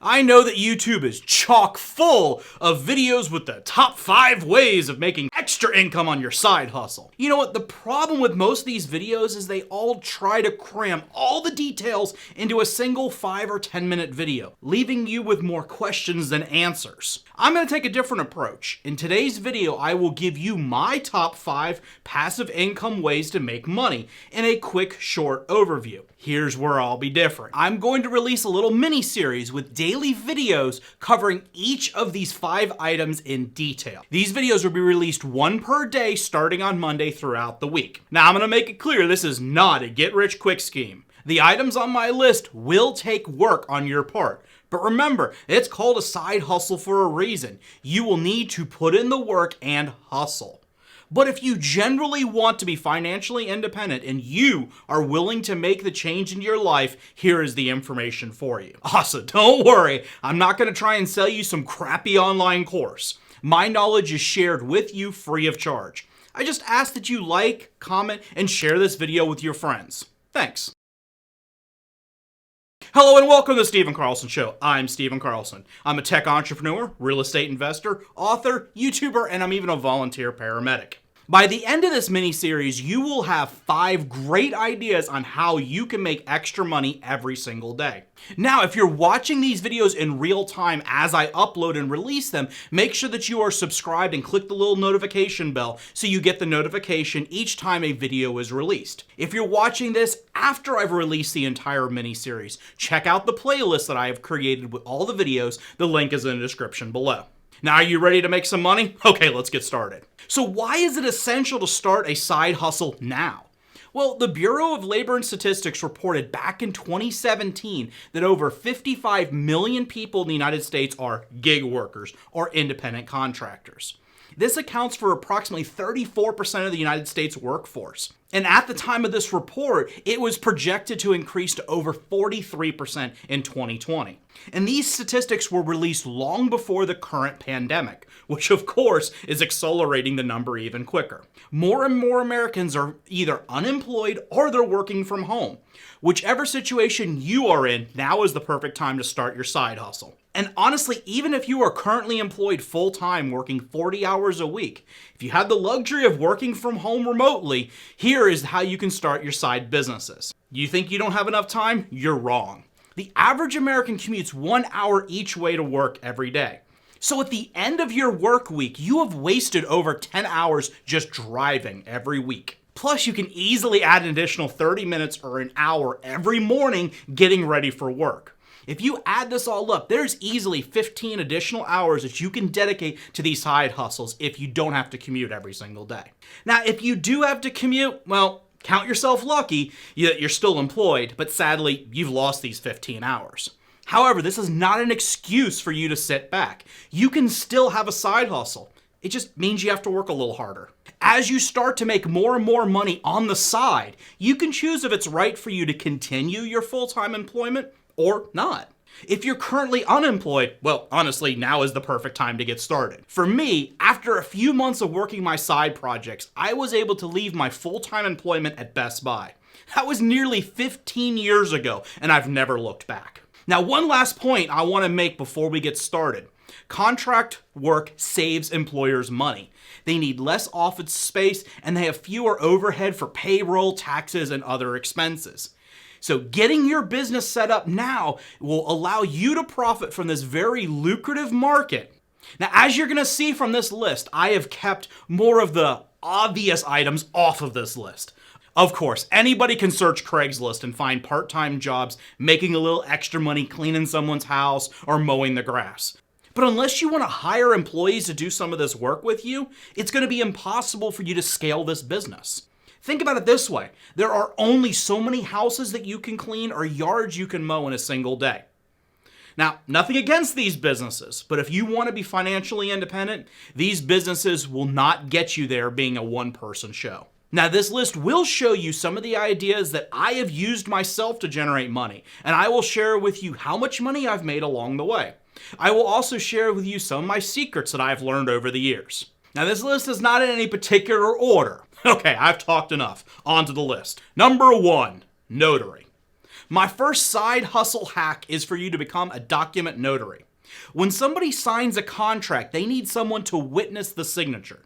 I know that YouTube is chock full of videos with the top 5 ways of making extra income on your side hustle. You know what? The problem with most of these videos is they all try to cram all the details into a single 5 or 10 minute video, leaving you with more questions than answers. I'm going to take a different approach. In today's video, I will give you my top 5 passive income ways to make money in a quick, short overview. Here's where I'll be different. I'm going to release a little mini series with daily videos covering each of these 5 items in detail. These videos will be released 1 per day starting on Monday throughout the week. Now, I'm going to make it clear this is not a get-rich-quick scheme. The items on my list will take work on your part. But remember, it's called a side hustle for a reason. You will need to put in the work and hustle. But if you generally want to be financially independent and you are willing to make the change in your life, here is the information for you. Also, don't worry, I'm not going to try and sell you some crappy online course. My knowledge is shared with you free of charge. I just ask that you like, comment, and share this video with your friends. Thanks. Hello and welcome to the Stephen Carlson Show. I'm Stephen Carlson. I'm a tech entrepreneur, real estate investor, author, YouTuber, and I'm even a volunteer paramedic. By the end of this mini-series, you will have 5 great ideas on how you can make extra money every single day. Now, if you're watching these videos in real time as I upload and release them, make sure that you are subscribed and click the little notification bell so you get the notification each time a video is released. If you're watching this after I've released the entire mini-series, check out the playlist that I have created with all the videos. The link is in the description below. Now, are you ready to make some money? Okay, let's get started. So why is it essential to start a side hustle now? Well, the Bureau of Labor and Statistics reported back in 2017 that over 55 million people in the United States are gig workers or independent contractors. This accounts for approximately 34% of the United States workforce. And at the time of this report, it was projected to increase to over 43% in 2020. And these statistics were released long before the current pandemic, which of course is accelerating the number even quicker. More and more Americans are either unemployed or they're working from home. Whichever situation you are in, now is the perfect time to start your side hustle. And honestly, even if you are currently employed full-time working 40 hours a week, if you have the luxury of working from home remotely, here is how you can start your side businesses. You think you don't have enough time? You're wrong. The average American commutes 1 hour each way to work every day. So at the end of your work week, you have wasted over 10 hours just driving every week. Plus, you can easily add an additional 30 minutes or an hour every morning getting ready for work. If you add this all up, there's easily 15 additional hours that you can dedicate to these side hustles if you don't have to commute every single day. Now, if you do have to commute, well, count yourself lucky that you're still employed, but sadly, you've lost these 15 hours. However, this is not an excuse for you to sit back. You can still have a side hustle. It just means you have to work a little harder. As you start to make more and more money on the side, you can choose if it's right for you to continue your full-time employment or not. If you're currently unemployed, well, honestly, now is the perfect time to get started. For me, after a few months of working my side projects, I was able to leave my full-time employment at Best Buy. That was nearly 15 years ago, and I've never looked back. Now, one last point I want to make before we get started. Contract work saves employers money. They need less office space, and they have fewer overhead for payroll, taxes, and other expenses. So getting your business set up now will allow you to profit from this very lucrative market. Now, as you're going to see from this list, I have kept more of the obvious items off of this list. Of course, anybody can search Craigslist and find part-time jobs making a little extra money cleaning someone's house or mowing the grass. But unless you want to hire employees to do some of this work with you, it's going to be impossible for you to scale this business. Think about it this way. There are only so many houses that you can clean or yards you can mow in a single day. Now, nothing against these businesses, but if you want to be financially independent, these businesses will not get you there being a one-person show. Now, this list will show you some of the ideas that I have used myself to generate money, and I will share with you how much money I've made along the way. I will also share with you some of my secrets that I've learned over the years. Now, this list is not in any particular order. Okay, I've talked enough. On to the list. Number 1, notary. My first side hustle hack is for you to become a document notary. When somebody signs a contract, they need someone to witness the signature.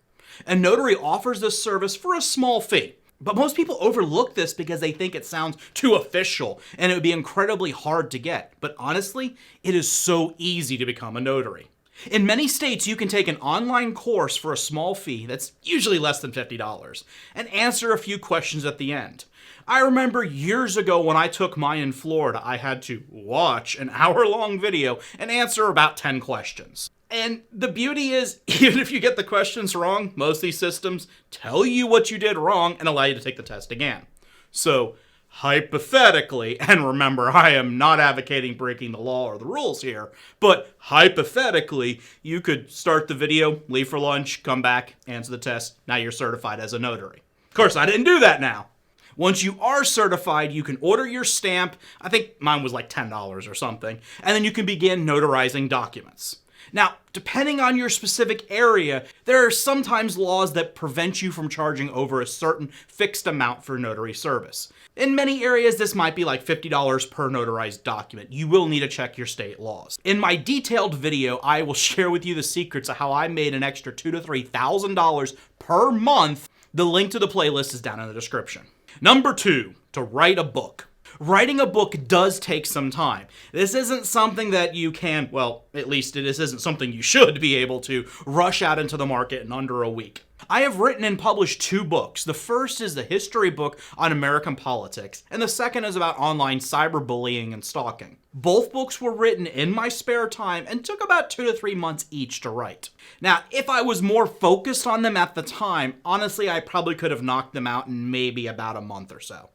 A notary offers this service for a small fee. But most people overlook this because they think it sounds too official and it would be incredibly hard to get. But honestly, it is so easy to become a notary. In many states, you can take an online course for a small fee that's usually less than $50 and answer a few questions at the end. I remember years ago when I took mine in Florida, I had to watch an hour-long video and answer about 10 questions. And the beauty is, even if you get the questions wrong, most of these systems tell you what you did wrong and allow you to take the test again. So, hypothetically, and remember, I am not advocating breaking the law or the rules here, but hypothetically, you could start the video, leave for lunch, come back, answer the test, now you're certified as a notary. Of course, I didn't do that now. Once you are certified, you can order your stamp, I think mine was like $10 or something, and then you can begin notarizing documents. Now, depending on your specific area, there are sometimes laws that prevent you from charging over a certain fixed amount for notary service. In many areas, this might be like $50 per notarized document. You will need to check your state laws. In my detailed video, I will share with you the secrets of how I made an extra $2,000 to $3,000 per month. The link to the playlist is down in the description. Number 2, to write a book. Writing a book does take some time. This isn't something that you can, well, at least this isn't something you should be able to rush out into the market in under a week. I have written and published 2 books. The first is the history book on American politics, and the second is about online cyberbullying and stalking. Both books were written in my spare time and took about 2 to 3 months each to write. Now, if I was more focused on them at the time, honestly, I probably could have knocked them out in maybe about a month or so.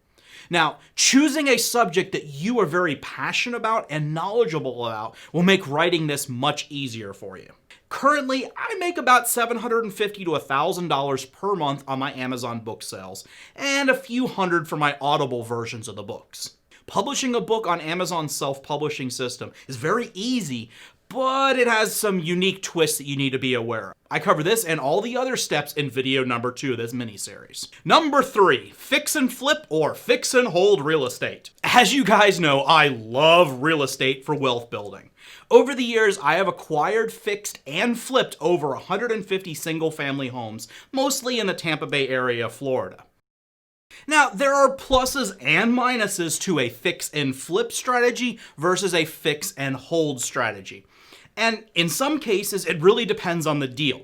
Now, choosing a subject that you are very passionate about and knowledgeable about will make writing this much easier for you. Currently, I make about $750 to $1,000 per month on my Amazon book sales, and a few hundred for my Audible versions of the books. Publishing a book on Amazon's self-publishing system is very easy, but it has some unique twists that you need to be aware of. I cover this and all the other steps in video number 2 of this mini-series. Number 3, fix and flip or fix and hold real estate. As you guys know, I love real estate for wealth building. Over the years, I have acquired, fixed, and flipped over 150 single-family homes, mostly in the Tampa Bay area of Florida. Now, there are pluses and minuses to a fix and flip strategy versus a fix and hold strategy. And in some cases, it really depends on the deal.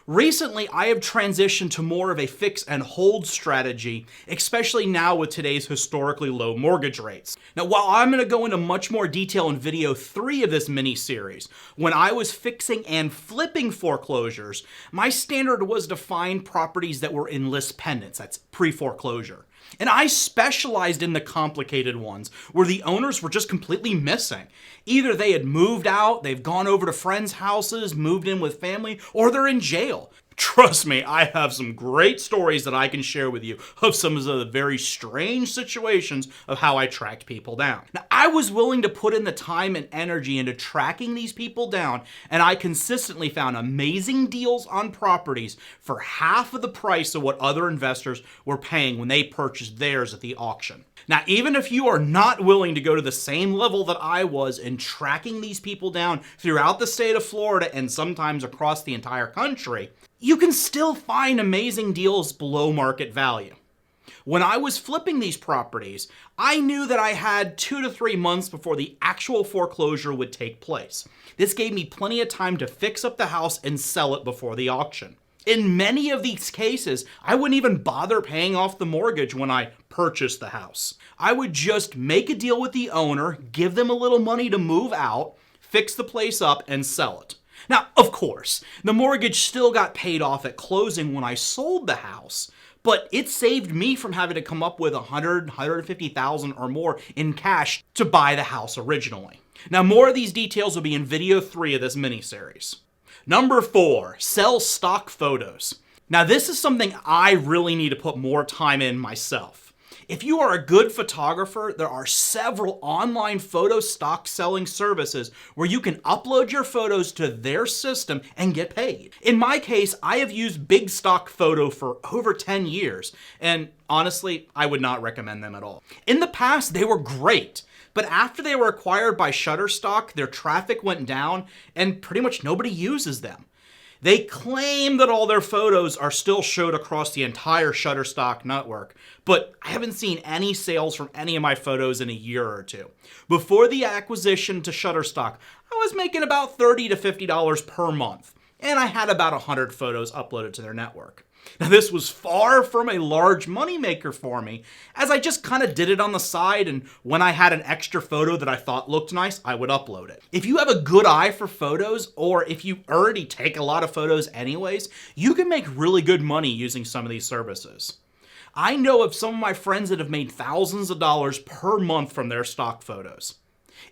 Recently, I have transitioned to more of a fix and hold strategy, especially now with today's historically low mortgage rates. Now, while I'm going to go into much more detail in video 3 of this mini-series, when I was fixing and flipping foreclosures, my standard was to find properties that were in list pendants, that's pre-foreclosure. And I specialized in the complicated ones, where the owners were just completely missing. Either they had moved out, they've gone over to friends' houses, moved in with family, or they're in jail. Trust me, I have some great stories that I can share with you of some of the very strange situations of how I tracked people down. Now, I was willing to put in the time and energy into tracking these people down, and I consistently found amazing deals on properties for half of the price of what other investors were paying when they purchased theirs at the auction. Now, even if you are not willing to go to the same level that I was in tracking these people down throughout the state of Florida and sometimes across the entire country, you can still find amazing deals below market value. When I was flipping these properties, I knew that I had 2 to 3 months before the actual foreclosure would take place. This gave me plenty of time to fix up the house and sell it before the auction. In many of these cases, I wouldn't even bother paying off the mortgage when I purchased the house. I would just make a deal with the owner, give them a little money to move out, fix the place up, and sell it. Now, of course, the mortgage still got paid off at closing when I sold the house, but it saved me from having to come up with $100,000, $150,000 or more in cash to buy the house originally. Now, more of these details will be in video 3 of this mini-series. Number 4, sell stock photos. Now, this is something I really need to put more time in myself. If you are a good photographer, there are several online photo stock selling services where you can upload your photos to their system and get paid. In my case, I have used Big Stock Photo for over 10 years, and honestly, I would not recommend them at all. In the past, they were great, but after they were acquired by Shutterstock, their traffic went down and pretty much nobody uses them. They claim that all their photos are still showed across the entire Shutterstock network, but I haven't seen any sales from any of my photos in a year or two. Before the acquisition to Shutterstock, I was making about $30 to $50 per month, and I had about 100 photos uploaded to their network. Now, this was far from a large moneymaker for me, as I just kind of did it on the side, and when I had an extra photo that I thought looked nice, I would upload it. If you have a good eye for photos, or if you already take a lot of photos anyways, you can make really good money using some of these services. I know of some of my friends that have made thousands of dollars per month from their stock photos.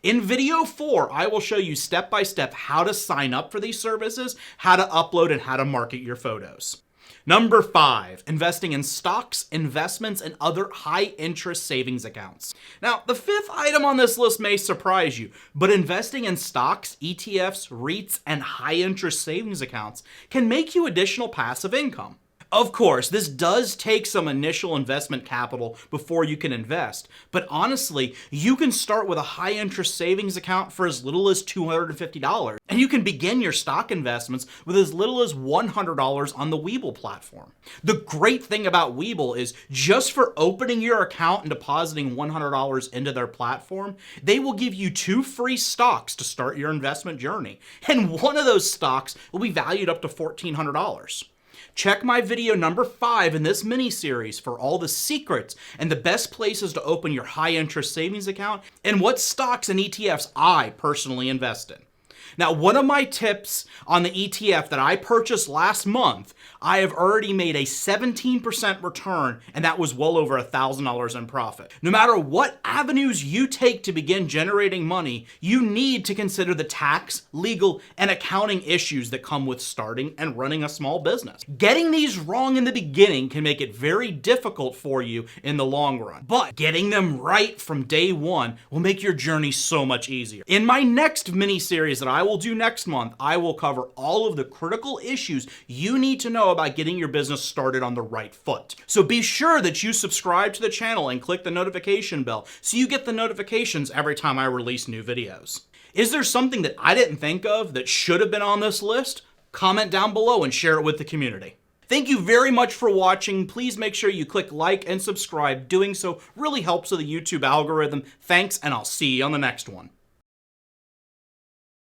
In video 4, I will show you step by step how to sign up for these services, how to upload, and how to market your photos. Number 5, investing in stocks, investments, and other high-interest savings accounts. Now, the 5th item on this list may surprise you, but investing in stocks, ETFs, REITs, and high-interest savings accounts can make you additional passive income. Of course, this does take some initial investment capital before you can invest, but honestly, you can start with a high-interest savings account for as little as $250, and you can begin your stock investments with as little as $100 on the Webull platform. The great thing about Webull is just for opening your account and depositing $100 into their platform, they will give you 2 free stocks to start your investment journey, and one of those stocks will be valued up to $1,400. Check my video number 5 in this mini-series for all the secrets and the best places to open your high-interest savings account and what stocks and ETFs I personally invest in. Now, one of my tips on the ETF that I purchased last month, I have already made a 17% return, and that was well over $1,000 in profit. No matter what avenues you take to begin generating money, you need to consider the tax, legal, and accounting issues that come with starting and running a small business. Getting these wrong in the beginning can make it very difficult for you in the long run, but getting them right from day one will make your journey so much easier. In my next mini-series that I will do next month, I will cover all of the critical issues you need to know about getting your business started on the right foot. So be sure that you subscribe to the channel and click the notification bell so you get the notifications every time I release new videos. Is there something that I didn't think of that should have been on this list? Comment down below and share it with the community. Thank you very much for watching. Please make sure you click like and subscribe. Doing so really helps with the YouTube algorithm. Thanks, and I'll see you on the next one.